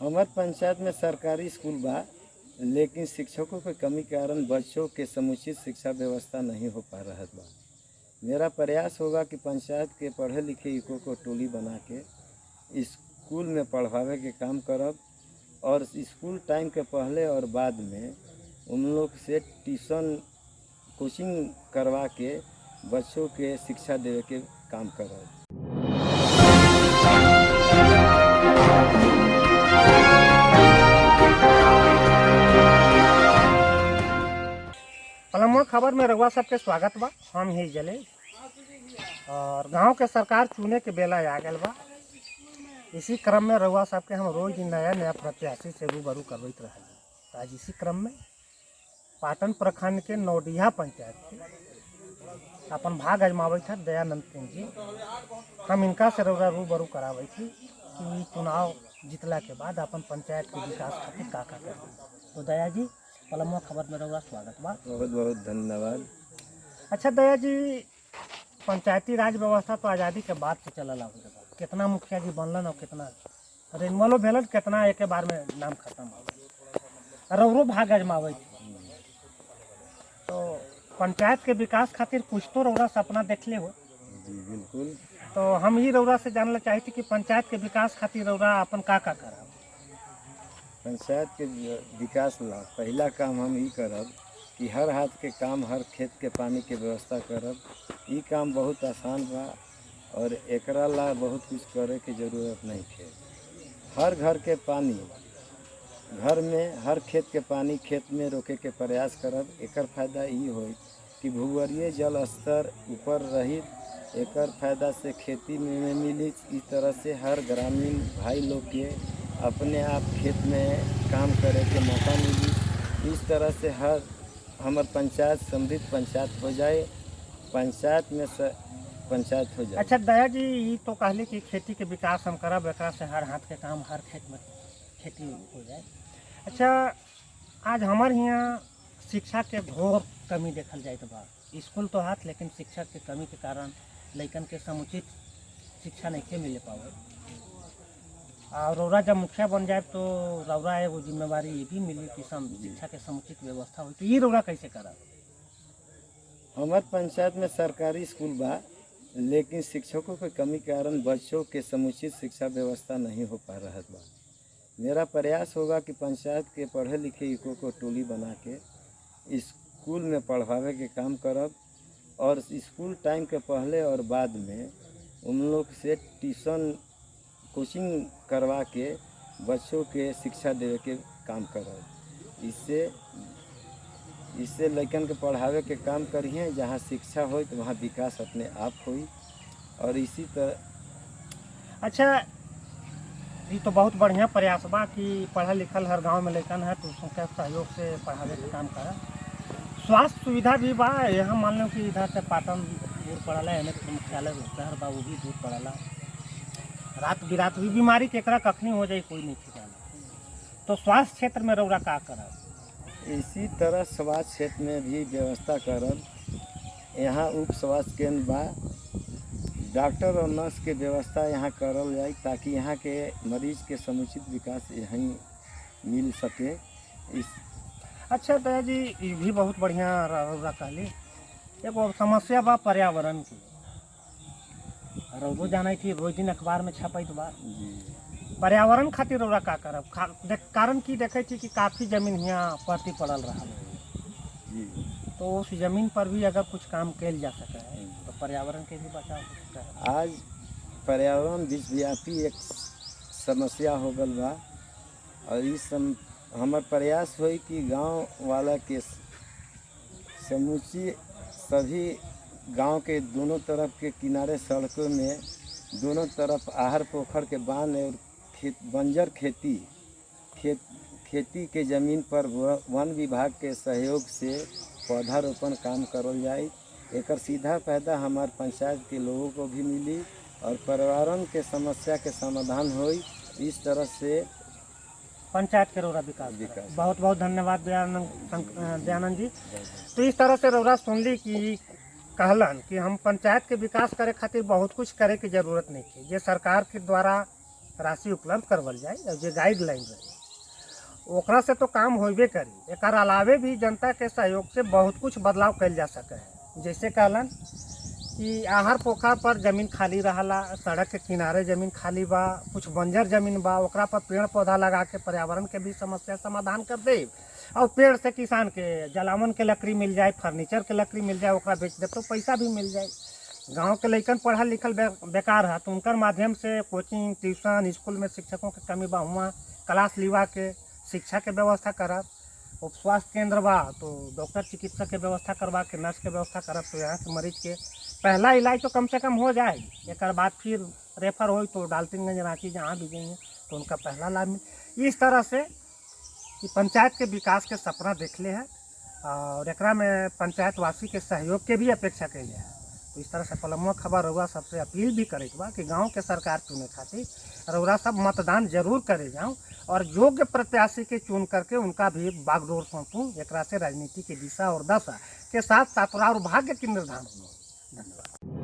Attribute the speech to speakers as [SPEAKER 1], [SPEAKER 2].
[SPEAKER 1] हमार पंचायत में सरकारी स्कूल बा, लेकिन शिक्षकों के कमी के कारण बच्चों के समुचित शिक्षा व्यवस्था नहीं हो पा रहा बा। मेरा प्रयास होगा कि पंचायत के पढ़े लिखे युवकों को टोली बना के स्कूल में पढ़ावे के काम करब और स्कूल टाइम के पहले और बाद में उन लोग से ट्यूशन कोचिंग करवा के बच्चों के शिक्षा देवे के काम करब।
[SPEAKER 2] पलमुआ खबर में रउआ सबके स्वागत बा। हम ही जले और गांव के सरकार चुने के बेला आ गल बा। इसी क्रम में रउआ सबके हम रोज नया नया प्रत्याशी से रूबरू करवत रहे। तो आज इसी क्रम में पाटन प्रखंड के नौडिया पंचायत के अपन भाग आजमावे थे दयानंद सिंह जी। हम इनका से रउआ रूबरू करावे थी कि चुनाव जीतला के बाद अपन पंचायत के विकास खातिर का करे। तो दया जी, पलमुआ खबर में रउआ स्वागत बा।
[SPEAKER 1] बहुत बहुत धन्यवाद।
[SPEAKER 2] अच्छा दया जी, पंचायती राज व्यवस्था तो आज़ादी के बाद से चलल आवे बा। कितना मुखिया जी बनलन और कितना रिन्यूअलो भेलन, कितना एक बार में नाम खत्म हो गए। रउरो भाग आजमावे तो पंचायत के विकास खातिर कुछ तो रउरा सपना देखले हो।
[SPEAKER 1] जी बिल्कुल।
[SPEAKER 2] तो हम ही रउरा से जानना चाहती कि पंचायत के विकास खातिर रउरा अपन का करब।
[SPEAKER 1] पंचायत के विकास ला पहला काम हम ई करब कि हर हाथ के काम, हर खेत के पानी के व्यवस्था करब। ई काम बहुत आसान बा और एकरा ला बहुत कुछ करे के जरूरत नहीं है। हर घर के पानी घर में, हर खेत के पानी खेत में रोके के प्रयास करब। एकर फायदा ई होई कि भूगर्भीय जल स्तर ऊपर रही, एकर फायदा से खेती में मिली। इस तरह से हर ग्रामीण भाई लोग के अपने आप खेत में काम करे के मौका मिली। इस तरह से हर हमार पंचायत समृद्ध पंचायत हो जाए, पंचायत में पंचायत हो जाए।
[SPEAKER 2] अच्छा दया जी, ये तो कहले कि खेती के विकास हम करब, एकरा से हर हाथ के काम, हर खेत में खेती हो जाए। अच्छा, आज हमारे यहाँ शिक्षा के घोर कमी देखल जाए बा। स्कूल तो हाथ, लेकिन शिक्षा के कमी के कारण लइकन के समुचित शिक्षा नहीं मिले पावे। और रउरा जब मुखिया बन जाए तो रउरा एगो जिम्मेवारी ये भी मिली कि शिक्षा के समुचित व्यवस्था हो। तो ये रउरा कैसे करब?
[SPEAKER 1] हमार पंचायत में सरकारी स्कूल बा, लेकिन शिक्षकों के कमी के कारण बच्चों के समुचित शिक्षा व्यवस्था नहीं हो पा रहा बा। मेरा प्रयास होगा कि पंचायत के पढ़े लिखे युवकों को टोली बना के स्कूल में पढ़ावे के काम करब और स्कूल टाइम के पहले और बाद में उन लोग से ट्यूशन कोचिंग करवा के बच्चों के शिक्षा देवे के काम करब। इससे लड़कन के पढ़ावे के काम करिए। जहाँ शिक्षा हो तो वहाँ विकास अपने आप होई। और इसी तरह
[SPEAKER 2] अच्छा, ये तो बहुत बढ़िया प्रयास बा कि पढ़ल लिखल हर गांव में लड़कन है तो उसके सहयोग से पढ़ावे के काम करे। स्वास्थ्य सुविधा भी बा यहाँ। मान लो कि इधर से पाटन दूर पड़ला है, मुख्यालय शहर बा वो भी दूर पड़ला। रात बिरात भी बीमारी केकरा कखनी हो जाए कोई नहीं ठिकाना। तो स्वास्थ्य क्षेत्र में रउरा का करब?
[SPEAKER 1] इसी तरह स्वास्थ्य क्षेत्र में भी व्यवस्था करब। यहाँ उप स्वास्थ्य केंद्र बा, डॉक्टर और नर्स के व्यवस्था यहाँ करल जाए ताकि यहाँ के मरीज के समुचित विकास यहीं मिल सके।
[SPEAKER 2] अच्छा दया जी, ये भी बहुत बढ़िया रउरा कहली। एगो समस्या बा पर्यावरण की। रउरो जाना थी, रोज दिन अखबार में छपैत बा। पर्यावरण खातिर रउरा का करब? कारण की देखे थी कि काफ़ी जमीन यहाँ परती पड़ल रहा जी। तो उस जमीन पर भी अगर कुछ काम किया जा सके तो पर्यावरण के भी बचाव हो सकता है।
[SPEAKER 1] आज पर्यावरण विश्वव्यापी एक समस्या हो गल बा और इस हमार प्रयास होई कि गांव वाला के समूची सभी गांव के दोनों तरफ के किनारे सड़कों में दोनों तरफ आहर पोखर के बांध और बंजर खेती के जमीन पर वन विभाग के सहयोग से पौधारोपण काम करल जाए। एकर सीधा फायदा हमार पंचायत के लोगों को भी मिली और पर्यावरण के समस्या के समाधान होई। इस तरह से
[SPEAKER 2] पंचायत के रउरा विकास। बहुत बहुत धन्यवाद दयानंद जी। तो इस तरह से रउरा सुनली कि कहलन कि हम पंचायत के विकास करे खातिर बहुत कुछ करे की जरूरत नहीं है। ये सरकार के द्वारा राशि उपलब्ध करवल जाए और जो गाइडलाइन रहे ओकरा से तो काम होबे करी। एक अलावे भी जनता के सहयोग से बहुत कुछ बदलाव कल जा सके है। जैसे कहलन कि आहार पोखर पर जमीन खाली रहला, सड़क के किनारे जमीन खाली बा, कुछ बंजर जमीन बा, ओकरा पर पेड़ पौधा लगा के पर्यावरण के भी समस्या समाधान कर दे। और पेड़ से किसान के जलावन के लकड़ी मिल जाए, फर्नीचर के लकड़ी मिल जाए, ओकरा बेच दे तो पैसा भी मिल जाए। गांव के लइकन पढ़ल लिखल बेकार है तो उनकर माध्यम से कोचिंग ट्यूशन स्कूल में शिक्षकों के कमी बा, हुआ क्लास लिवा के शिक्षा के व्यवस्था करब। उप स्वास्थ्य केंद्र बा तो डॉक्टर चिकित्सक के व्यवस्था करवा के, नर्स के व्यवस्था करब तो यहाँ के मरीज के पहला इलाज तो कम से कम हो जाएगी। एक बाद फिर रेफर हो तो डाल्टनगंज रांची जहाँ भी जाएंगे तो उनका पहला लाभ मिले। इस तरह से कि पंचायत के विकास के सपना देखले है और एकरा में पंचायत वासी के सहयोग के भी अपेक्षा कैले है। तो इस तरह से पलमुआ खबर रउआ सबसे अपील भी करे बा कि गांव के सरकार चुने खातिर रउआ सब मतदान जरूर करे जाऊँ और योग्य प्रत्याशी के चुन करके उनका भी बागडोर सौंपूँ। एकरा से राजनीति की दिशा और दशा के साथ साथ और भाग्य की निर्धारण हो। धन्यवाद।